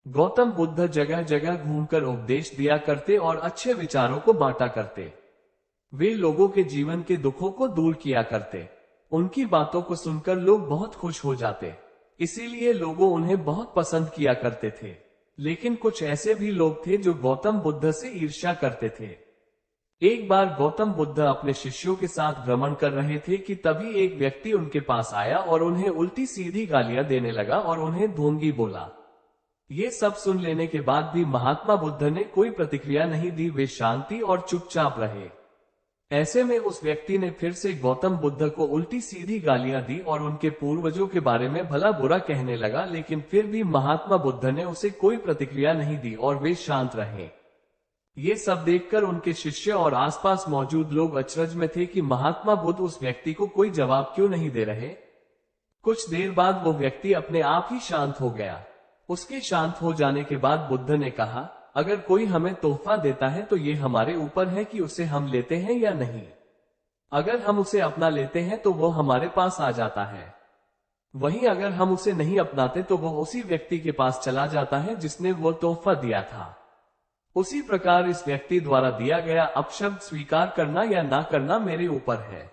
गौतम बुद्ध जगह जगह घूमकर उपदेश दिया करते और अच्छे विचारों को बांटा करते। वे लोगों के जीवन के दुखों को दूर किया करते। उनकी बातों को सुनकर लोग बहुत खुश हो जाते, इसीलिए लोगों उन्हें बहुत पसंद किया करते थे। लेकिन कुछ ऐसे भी लोग थे जो गौतम बुद्ध से ईर्ष्या करते थे। एक बार गौतम बुद्ध अपने शिष्यों के साथ भ्रमण कर रहे थे कि तभी एक व्यक्ति उनके पास आया और उन्हें उल्टी सीधी गालियां देने लगा और उन्हें ढोंगी बोला। ये सब सुन लेने के बाद भी महात्मा बुद्ध ने कोई प्रतिक्रिया नहीं दी, वे शांति और चुपचाप रहे। ऐसे में उस व्यक्ति ने फिर से गौतम बुद्ध को उल्टी सीधी गालियां दी और उनके पूर्वजों के बारे में भला बुरा कहने लगा, लेकिन फिर भी महात्मा बुद्ध ने उसे कोई प्रतिक्रिया नहीं दी और वे शांत रहे। ये सब देखकर उनके शिष्य और आसपास मौजूद लोग अचरज में थे कि महात्मा बुद्ध उस व्यक्ति को कोई जवाब क्यों नहीं दे रहे। कुछ देर बाद वो व्यक्ति अपने आप ही शांत हो गया। उसके शांत हो जाने के बाद बुद्ध ने कहा, अगर कोई हमें तोहफा देता है तो ये हमारे ऊपर है कि उसे हम लेते हैं या नहीं। अगर हम उसे अपना लेते हैं तो वो हमारे पास आ जाता है, वहीं अगर हम उसे नहीं अपनाते तो वो उसी व्यक्ति के पास चला जाता है जिसने वो तोहफा दिया था। उसी प्रकार इस व्यक्ति द्वारा दिया गया अपशब्द स्वीकार करना या ना करना मेरे ऊपर है।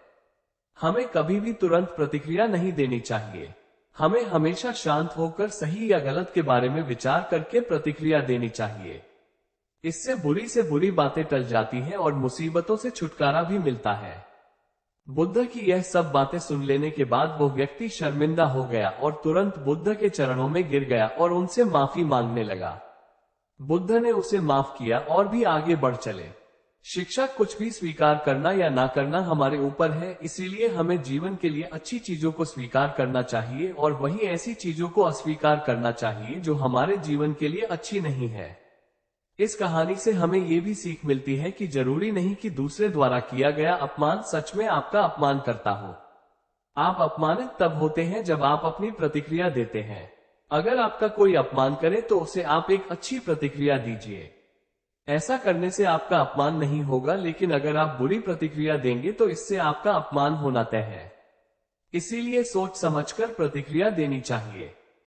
हमें कभी भी तुरंत प्रतिक्रिया नहीं देनी चाहिए। हमें हमेशा शांत होकर सही या गलत के बारे में विचार करके प्रतिक्रिया देनी चाहिए। इससे बुरी से बुरी बातें टल जाती हैं और मुसीबतों से छुटकारा भी मिलता है। बुद्ध की यह सब बातें सुन लेने के बाद वो व्यक्ति शर्मिंदा हो गया और तुरंत बुद्ध के चरणों में गिर गया और उनसे माफी मांगने लगा। बुद्ध ने उसे माफ किया और भी आगे बढ़ चले। शिक्षा कुछ भी स्वीकार करना या ना करना हमारे ऊपर है, इसीलिए हमें जीवन के लिए अच्छी चीजों को स्वीकार करना चाहिए और वहीं ऐसी चीजों को अस्वीकार करना चाहिए जो हमारे जीवन के लिए अच्छी नहीं है। इस कहानी से हमें ये भी सीख मिलती है कि जरूरी नहीं कि दूसरे द्वारा किया गया अपमान सच में आपका अपमान करता हो। आप अपमानित तब होते हैं जब आप अपनी प्रतिक्रिया देते हैं। अगर आपका कोई अपमान करे तो उसे आप एक अच्छी प्रतिक्रिया दीजिए। ऐसा करने से आपका अपमान नहीं होगा, लेकिन अगर आप बुरी प्रतिक्रिया देंगे तो इससे आपका अपमान होना तय है। इसीलिए सोच समझकर प्रतिक्रिया देनी चाहिए।